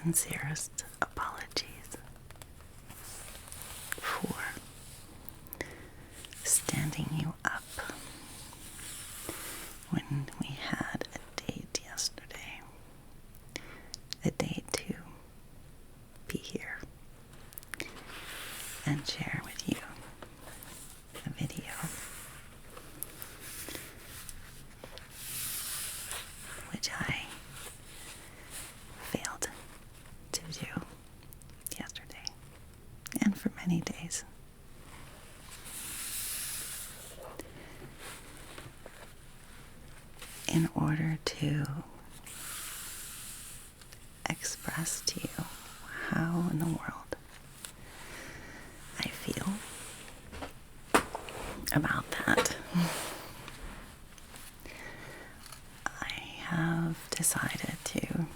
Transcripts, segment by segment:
sincerest apologies for standing you up when we had a date yesterday. A date to be here and share with you a video which I failed to do yesterday and for many days. In order to express to you how in the world I feel about that, I have decided to,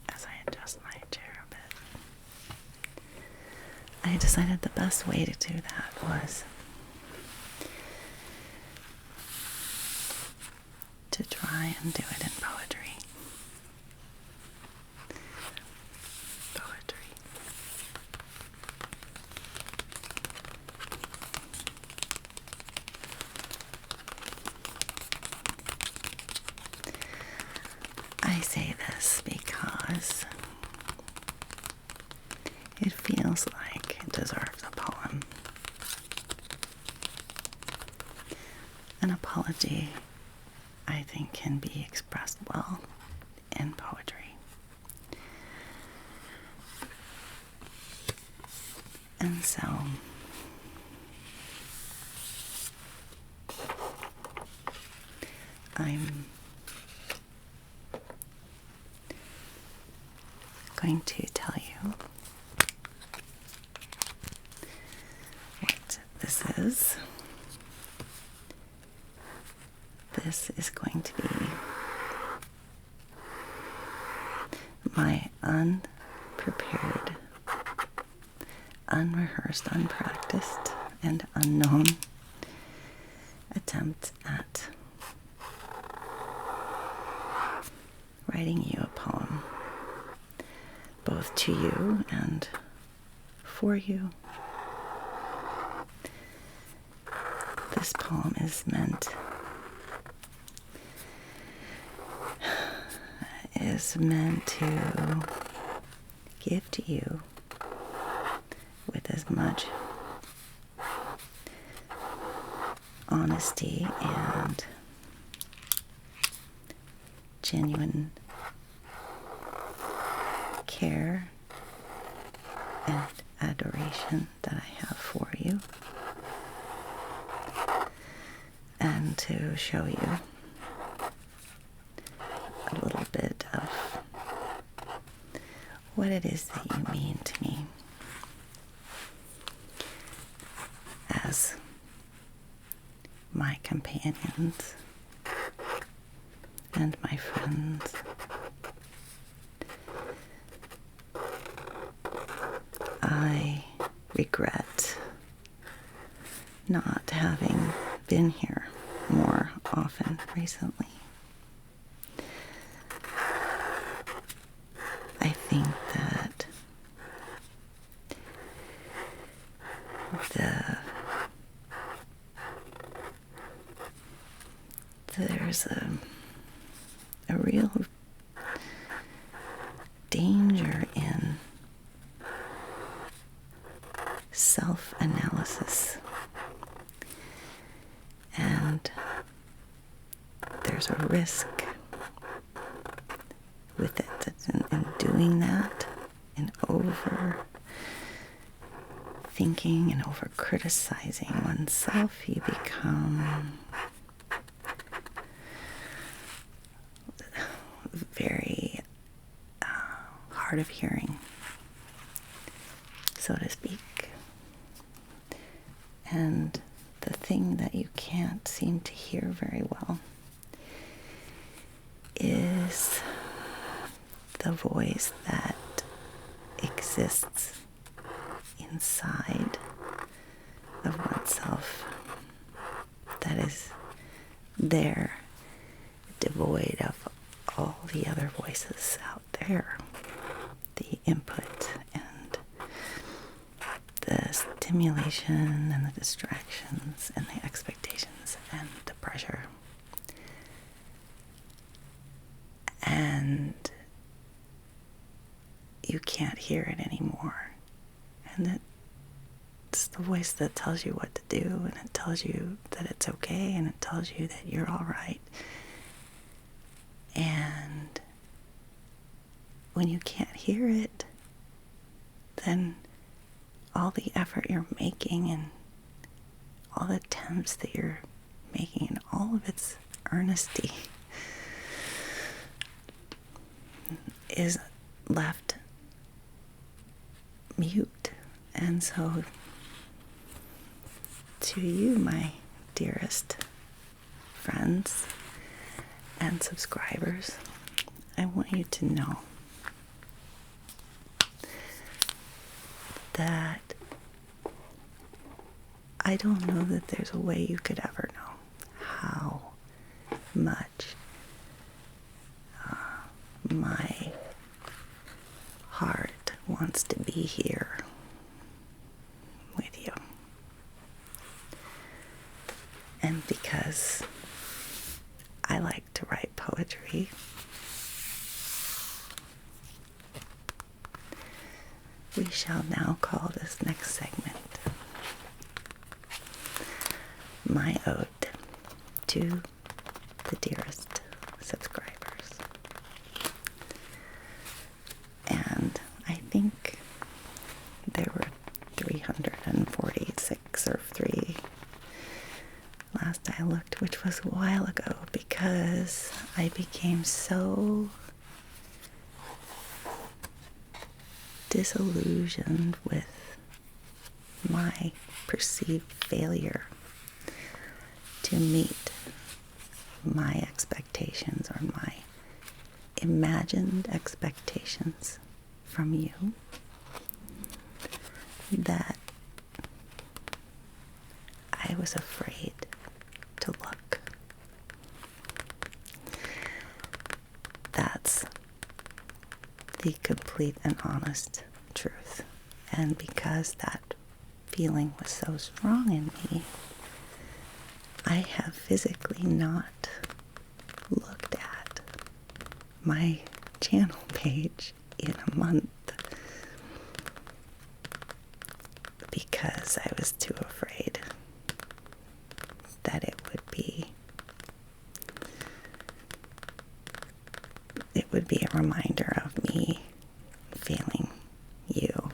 as I adjust my chair a bit, I decided the best way to do that was to try and do it in poetry. I say this because it feels like it deserves a poem. An apology, I think, can be expressed well in poetry. And so I'm going to tell you what this is. This is going to be my unprepared, unrehearsed, unpracticed, and unknown attempt at writing you a poem, both to you and for you. This poem is meant to give to you with as much honesty and genuine care and adoration that I have for you, and to show you a little bit of what it is that you mean to me as my companions and my friends. I regret not having been here more often recently. I think that there's a real danger in self-analysis, and there's a risk with it in doing that, and over thinking and over criticizing oneself. You become very hard of hearing, so to speak. And the thing that you can't seem to hear very well is the voice that exists inside of oneself, that is there, devoid of all the other voices out there. the input and the stimulation and the distractions and the expectations and the pressure. And you can't hear it anymore. And it's the voice that tells you what to do, and it tells you that it's okay, and it tells you that you're all right. And when you can't hear it, then all the effort you're making and all the attempts that you're making and all of its earnesty is left mute. And so to you, my dearest friends and subscribers, I want you to know that I don't know that there's a way you could ever know how much my heart wants to be here with you. And because I like to write poetry, we shall now call this next segment my ode to the dearest subscribers. And I think there were 346 or 3 last I looked, which was a while ago, because I became so disillusioned with my perceived failure to meet my expectations or my imagined expectations from you that I was afraid to look. That's the complete and honest truth. And because that feeling was so strong in me, I have physically not looked at my channel page in a month because I was too afraid that it would be a reminder of me failing you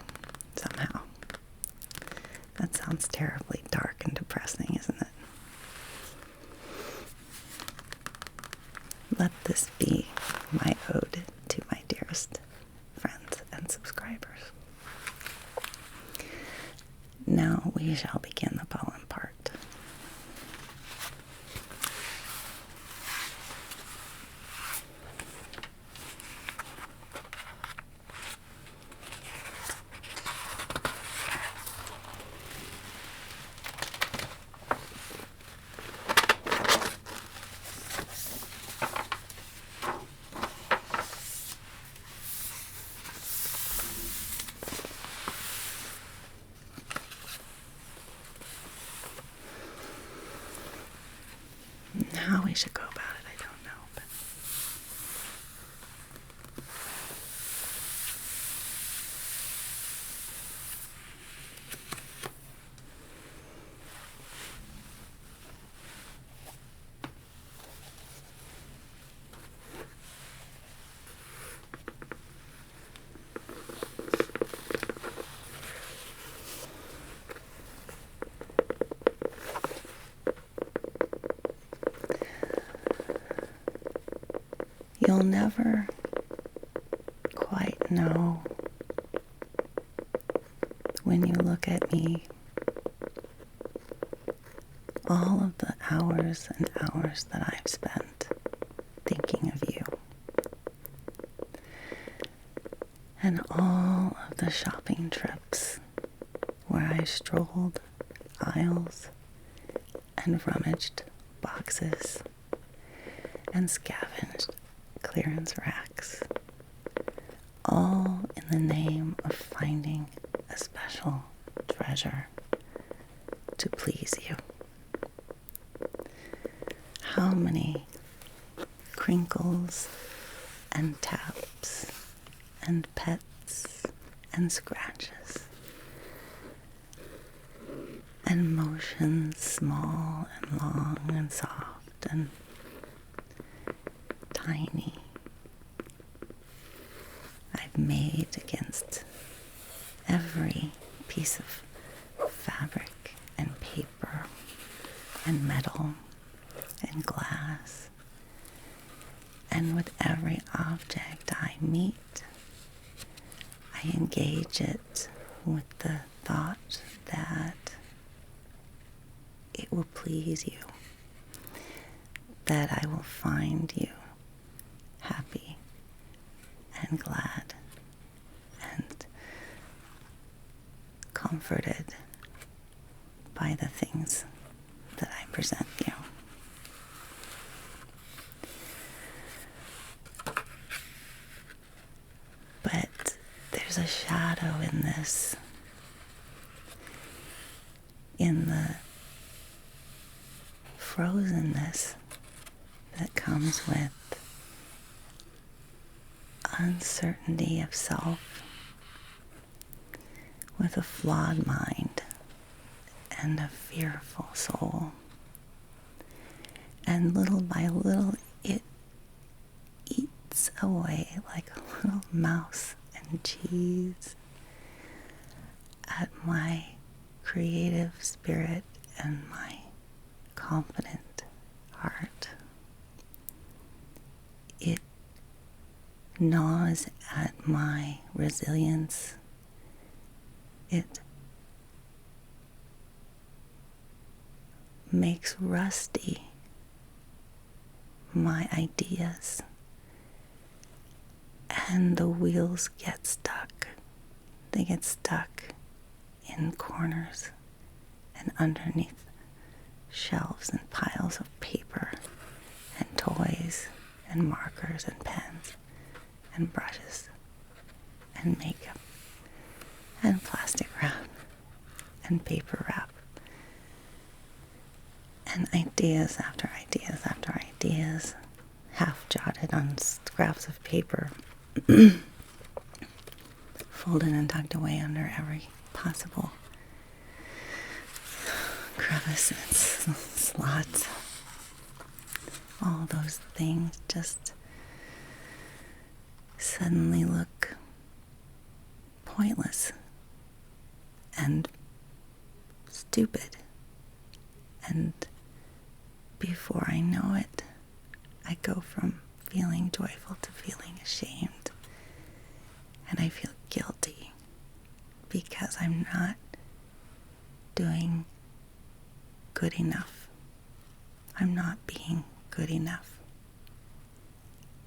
somehow. That sounds terribly dark and depressing, isn't it? Let this be my ode to my dearest friends and subscribers. Now we shall begin the poem part. How we should go about it, I don't know, but you'll never quite know when you look at me all of the hours and hours that I've spent thinking of you, and all of the shopping trips where I strolled aisles and rummaged boxes and scavenged clearance racks, all in the name of finding a special treasure to please you. How many crinkles and taps and pets and scratches and motions small and long and soft and tiny I've made against every piece of fabric and paper and metal and glass, and with every object I meet, I engage it with the thought that it will please you, that I will find you happy and glad and comforted by the things that I present you. But there's a shadow in this, in the frozenness that comes with uncertainty of self, with a flawed mind and a fearful soul. And little by little, it eats away like a little mouse and cheese at my creative spirit and my confident heart. It gnaws at my resilience. It makes rusty my ideas, and the wheels get stuck. They get stuck in corners and underneath shelves and piles of paper and toys and markers and pens and brushes and makeup and plastic wrap and paper wrap and ideas after ideas after ideas, half jotted on scraps of paper, folded and tucked away under every possible crevice and slot. All those things just suddenly look pointless and stupid, and before I know it, I go from feeling joyful to feeling ashamed, and I feel guilty because I'm not doing good enough. I'm not being good enough,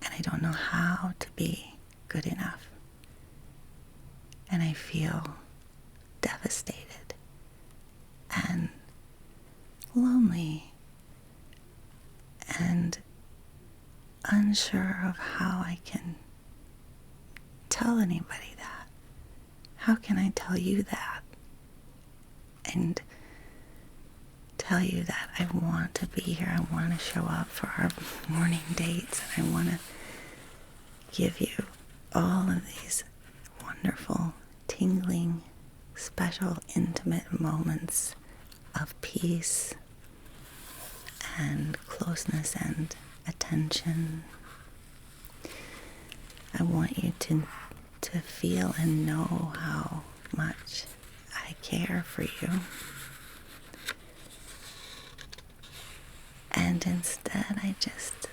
and I don't know how to be good enough, and I feel devastated and lonely and unsure of how I can tell anybody that. How can I tell you that and tell you that I want to be here, I want to show up for our morning dates, and I want to give you all of these wonderful, tingling, special, intimate moments of peace and closeness and attention. I want you to feel and know how much I care for you. And instead, I just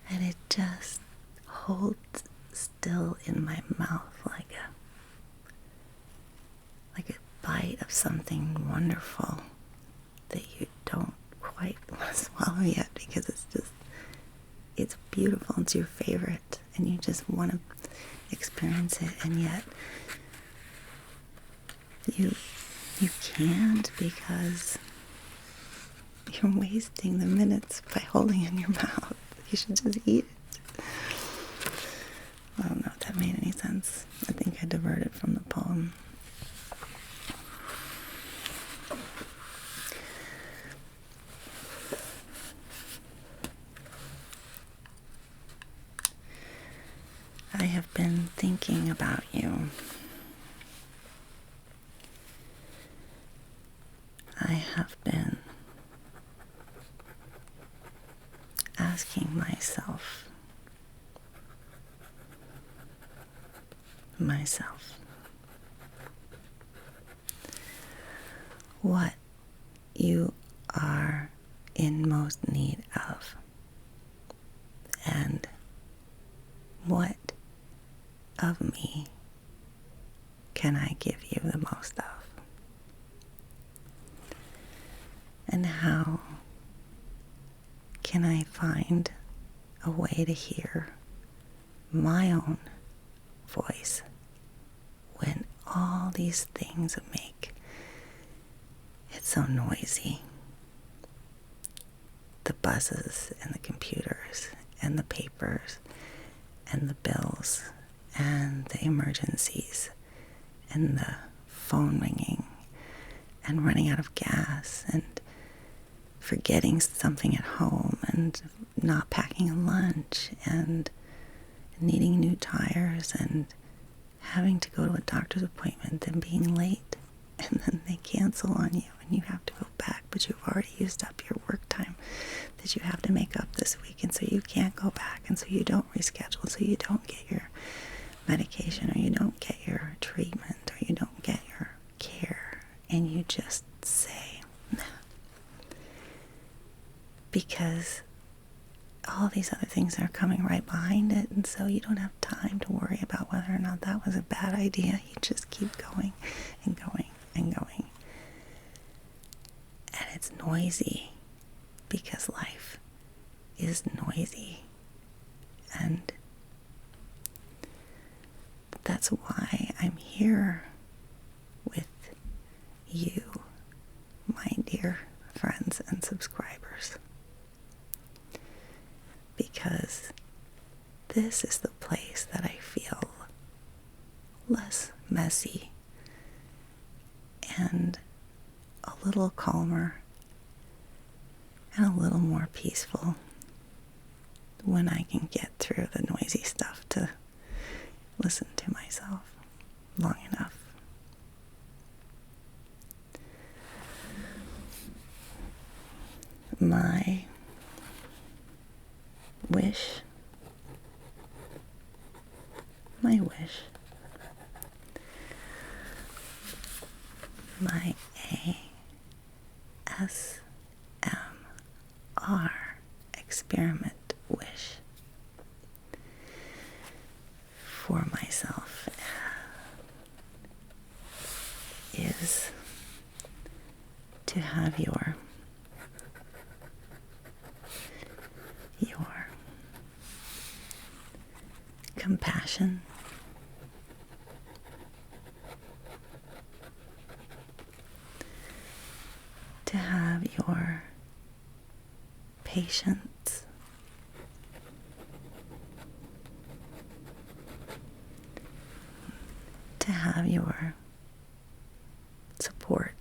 and it just holds still in my mouth like a bite of something wonderful that you don't quite want to swallow yet because it's beautiful, it's your favorite, and you just want to experience it, and yet you can't because You're wasting the minutes by holding it in your mouth. You should just eat it. I don't know if that made any sense. I think I diverted from the poem. I have been thinking about you. I have been asking myself, what you are in most need of, and what of me can I give you the most of, and how can I find a way to hear my own voice when all these things make it so noisy. The buzzes and the computers and the papers and the bills and the emergencies and the phone ringing and running out of gas and forgetting something at home and not packing a lunch and needing new tires and having to go to a doctor's appointment and being late, and then they cancel on you and you have to go back, but you've already used up your work time that you have to make up this week, and so you can't go back, and so you don't reschedule, so you don't get your medication, or you don't get your treatment, or you don't get your care, and you just say no, because all these other things are coming right behind it, and so you don't have time to worry about whether or not that was a bad idea. You just keep going and going and going. And it's noisy because life is noisy. And that's why I'm here with you, my dear friends and subscribers. Because this is the place that I feel less messy and a little calmer and a little more peaceful when I can get through the noisy stuff to listen to myself long enough. My wish, my ASMR experiment wish for myself is to have your compassion, to have your patience, to have your support,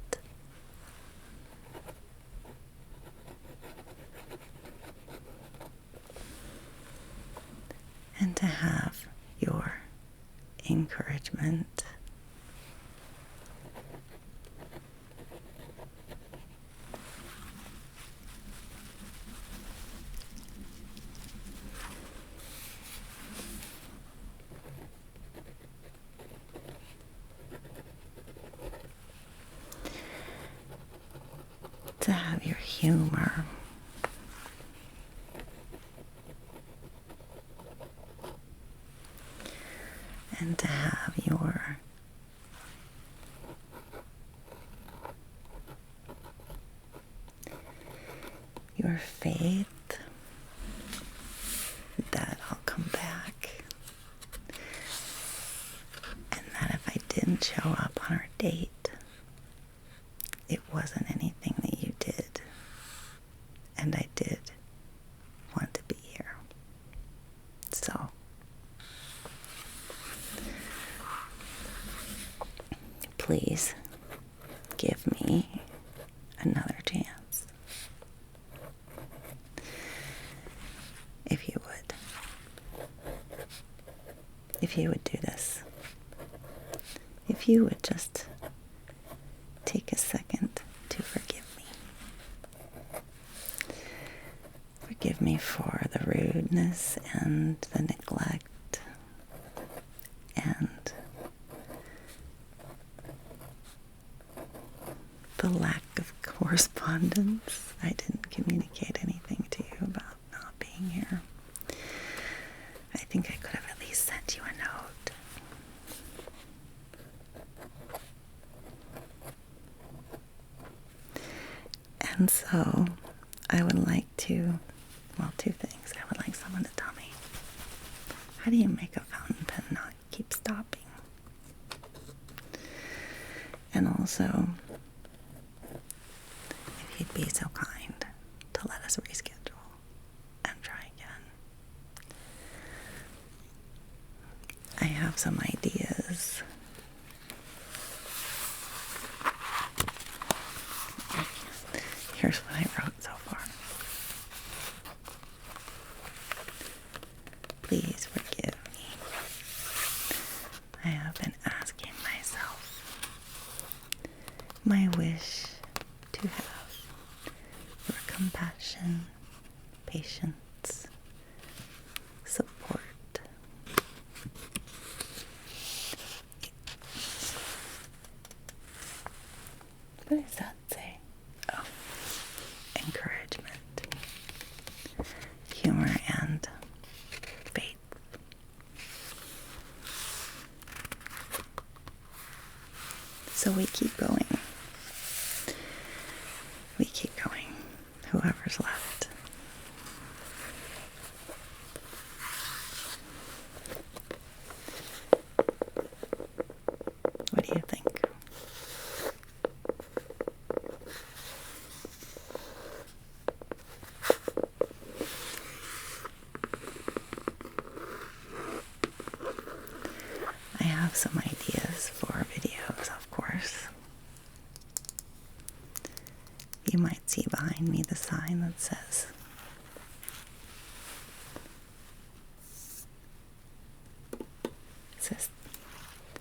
and to have your encouragement. To have your humor. And to have your faith that I'll come back, and that if I didn't show up on our date, it wasn't anything that you did. please give me another chance. If you would. If you would do this. If you would just take a second to forgive me. Forgive me for the rudeness and the neglect and the lack of correspondence. I didn't communicate anything to you about not being here. I think I could have at least sent you a note. And so, I would like to, well, two things. I would like someone to tell me, how do you make a fountain pen not keep stopping? And also, if you'd be so kind to let us reschedule and try again. I have some ideas. Here's what I wrote so far. Please forgive me. I have been asking myself my wish to have your compassion, patience, support. What does that say? Oh, encouragement, humor, and faith. So we keep going. We keep going. Whoever's left. What do you think? I have some ideas for videos, of course. You might see behind me the sign that says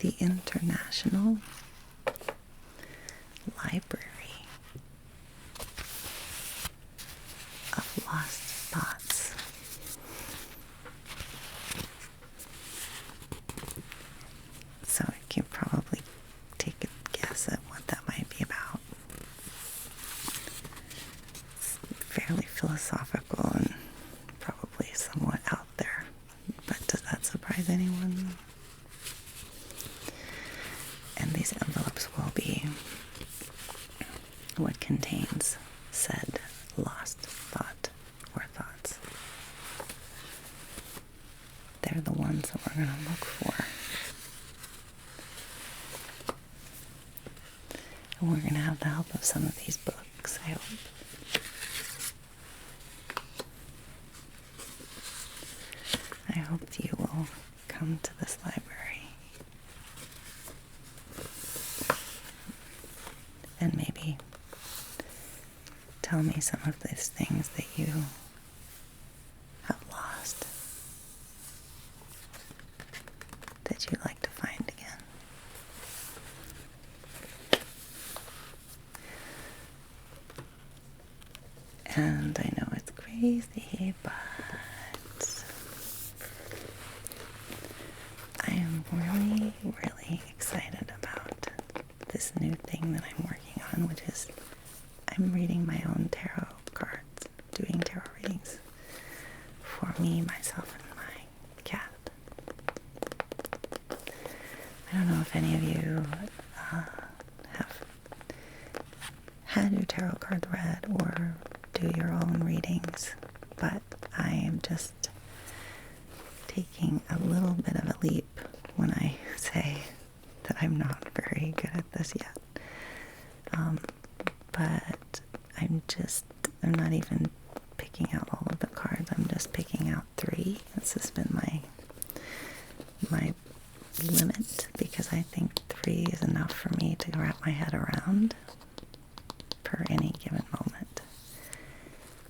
the International Library of Lost Thoughts. So you can probably take a guess at what that might be about. It's fairly philosophical and probably somewhat out there, but does that surprise anyone? And these envelopes will be what contains said lost thought or thoughts. They're the ones that we're going to look for. And we're going to have the help of some of these books, I hope. I hope you will come to this library and maybe tell me some of these things that you have lost that you'd like to find again. And I know it's crazy, but I am really, really excited about this new thing that I'm working on, which is I'm reading my own tarot cards, doing tarot readings for me, myself, and my cat. I don't know if any of you have had your tarot cards read or do your own readings, but I am just taking a little bit of a leap when I say that I'm not very good at this yet. But I'm not even picking out all of the cards. I'm just picking out 3. This has been my limit because I think 3 is enough for me to wrap my head around per any given moment.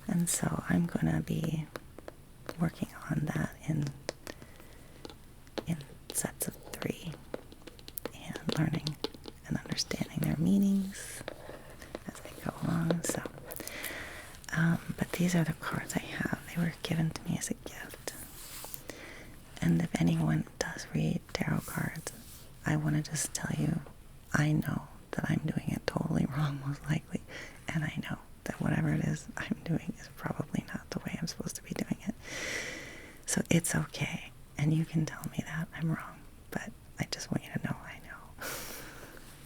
And so I'm going to be working on that in sets of 3 and learning and understanding their meanings as I go along. So, but these are the cards I have. They were given to me as a gift. And if anyone does read tarot cards, I want to just tell you, I know that I'm doing it totally wrong, most likely. And I know that whatever it is I'm doing is probably not the way I'm supposed to be doing it. So it's okay. And you can tell me that I'm wrong. But I just want you to know I know.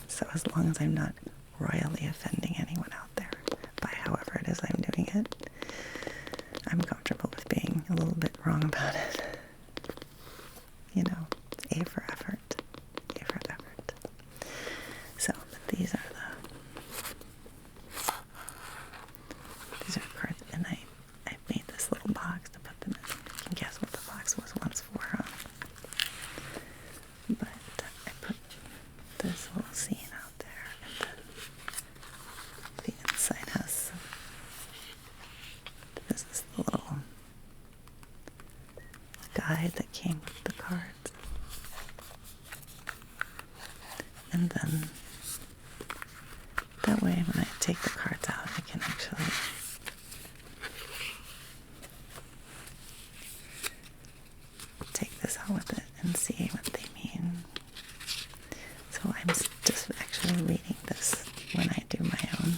So as long as I'm not royally offending anyone out there by however it is I'm doing it, I'm comfortable with being a little bit wrong about it. You know, A for effort. A for effort. So, but these are cards, and I made this little box to put them in. You can guess what the box was once for, huh? But I put this little scene out there, and then the inside has, this is the little guide that came with the cards. And then that way when I take the cards out, I can actually take this out with it and see what they mean. So I'm just actually reading this when I do my own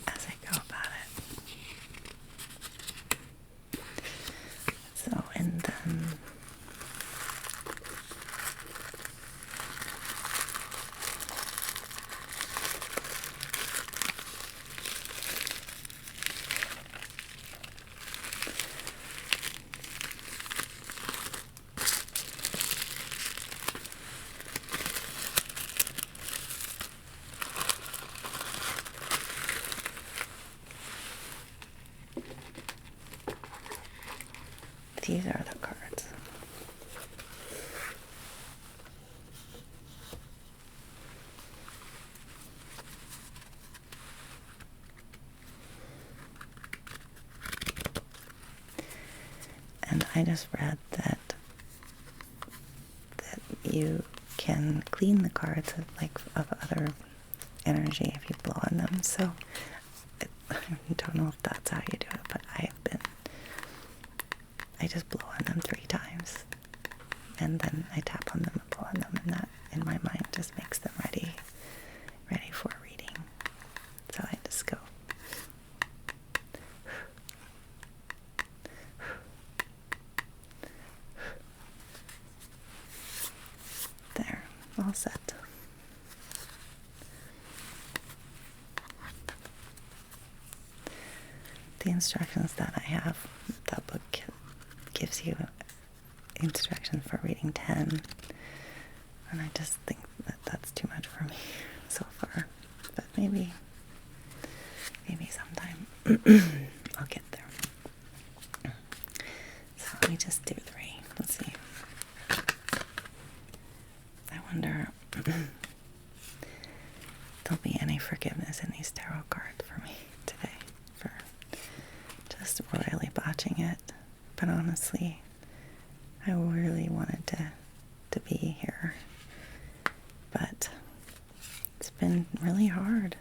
as I go about it. So, and then these are the cards. And I just read that you can clean the cards of other energy if you blow on them. So I don't know if that's how you do it, but I just blow on them 3 times, and then I tap on them and blow on them, and that in my mind just makes them ready for reading. So I just go there, all set. The instructions that I have, that book gives you instructions for reading 10, and I just think that that's too much for me so far, but maybe sometime I'll get there. So let me just do 3. Let's see. I wonder if there'll be any forgiveness in these tarot cards for me today for just royally botching it. But honestly, I really wanted to be here. But it's been really hard.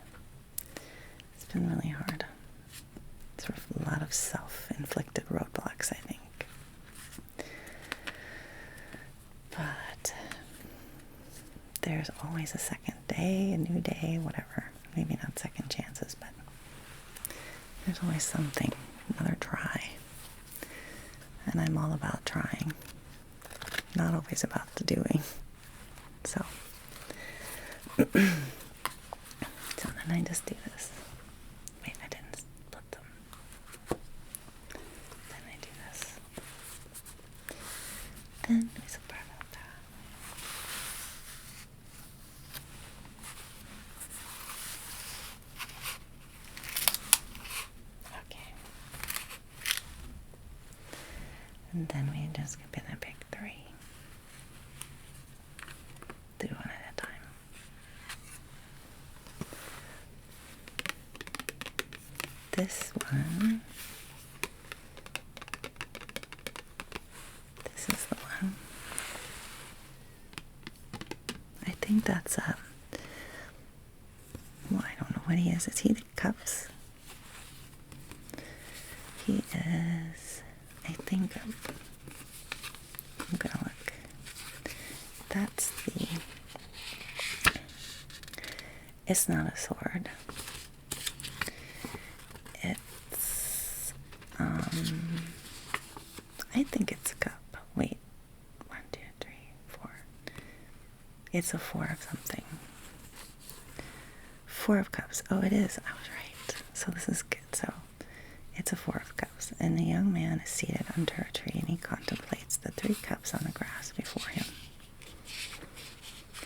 It's been really hard. Sort of a lot of self-inflicted roadblocks, I think. But there's always a second day, a new day, whatever. Maybe not second chances, but there's always something, another try. And I'm all about trying, not always about the doing. So then I just do this. Wait, I didn't split them. Then I do this. Then we separate that. Okay. And then we just gonna pick 3. is he the cups? He is, I think, I'm gonna look. That's the, it's not a sword. It's, I think it's a cup. Wait, 1, 2, 3, 4. It's a 4 of something. 4 of cups. Oh, it is. I was right. So this is good. So it's a 4 of cups. And the young man is seated under a tree and he contemplates the 3 cups on the grass before him.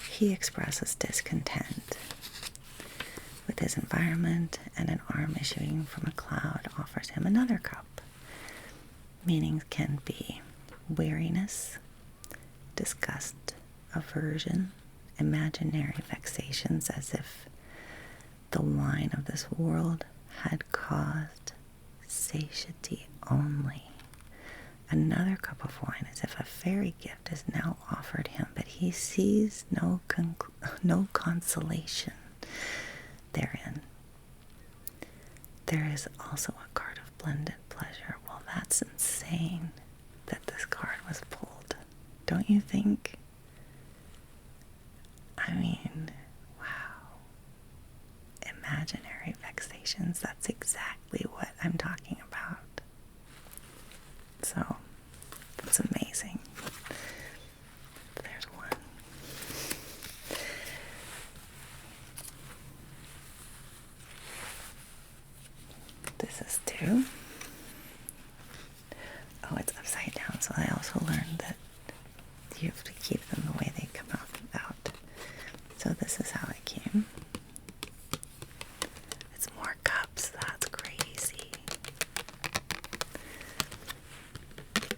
He expresses discontent with his environment, and an arm issuing from a cloud offers him another cup. Meanings can be weariness, disgust, aversion, imaginary vexations, as if the wine of this world had caused satiety only. Another cup of wine, as if a fairy gift is now offered him, but he sees no consolation therein. There is also a card of blended pleasure. Well, that's insane that this card was pulled. Don't you think? I mean, wow. Imaginary vexations. That's exactly what I'm talking about. So, that's amazing. There's one. This is 2. Oh, it's upside down, so I also learned that you have to keep them the way they come out. So this is how it came. It's more cups. That's crazy.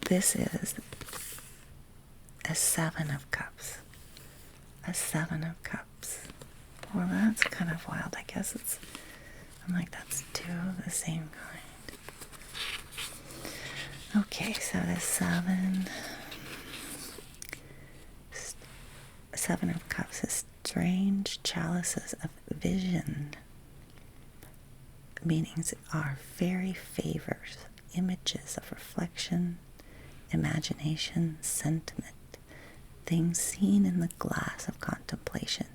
This is a 7 of cups. A 7 of cups. Well, that's kind of wild. I guess it's, I'm like, that's 2 of the same kind. Okay, so the 7 of cups is strange chalices of vision. Meanings are fairy favors, images of reflection, imagination, sentiment, things seen in the glass of contemplation.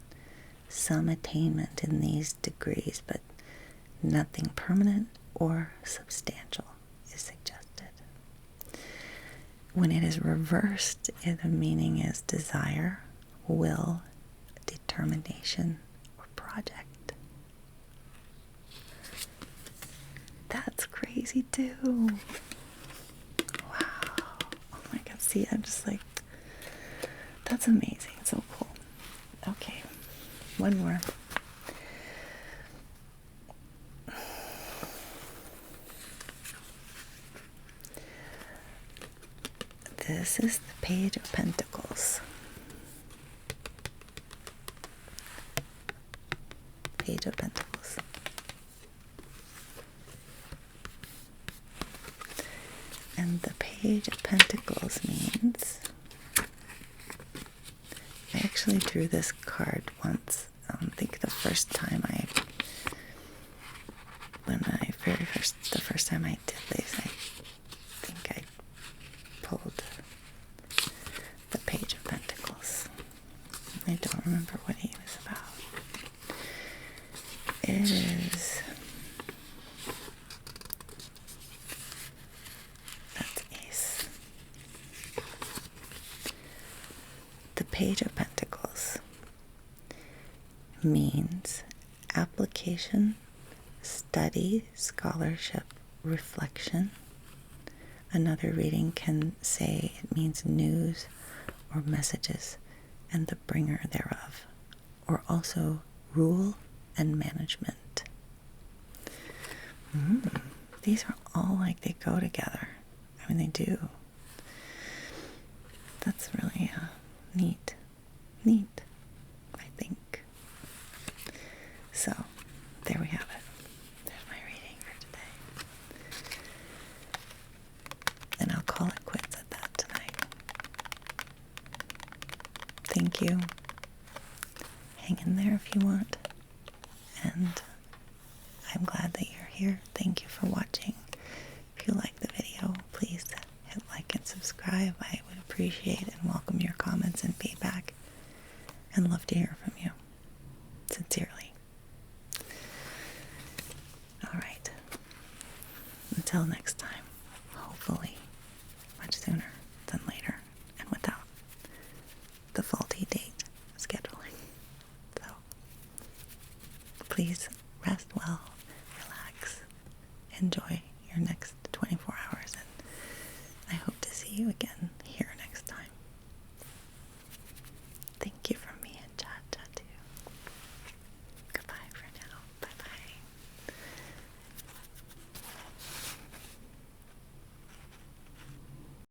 Some attainment in these degrees, but nothing permanent or substantial is suggested. When it is reversed, the meaning is desire, will, determination, or project. That's crazy too. Wow. Oh my God. See, I'm just like, that's amazing. So cool. Okay. One more. This is the Page of Pentacles. Page of Pentacles. And the Page of Pentacles means, I actually drew this card once. I think the first time the first time I did this, I think I pulled the Page of Pentacles. I don't remember what he was about. It is, that's Ace. The Page of Pentacles means application, study, scholarship, reflection. Another reading can say it means news or messages and the bringer thereof, or also rule and management. These are all like they go together. I mean, they do. That's really neat, I think. So, there we have it. There's my reading for today. And I'll call it quits at that tonight. Thank you. Hang in there if you want. And I'm glad that you're here. Thank you for watching. If you like the video, please hit like and subscribe. I would appreciate and welcome your comments and feedback, and love to hear from you. Sincerely. Alright. Until next time, hopefully much sooner than later, and without the faulty date scheduling. So, please rest well, relax, enjoy your next 24 hours, and I hope to see you again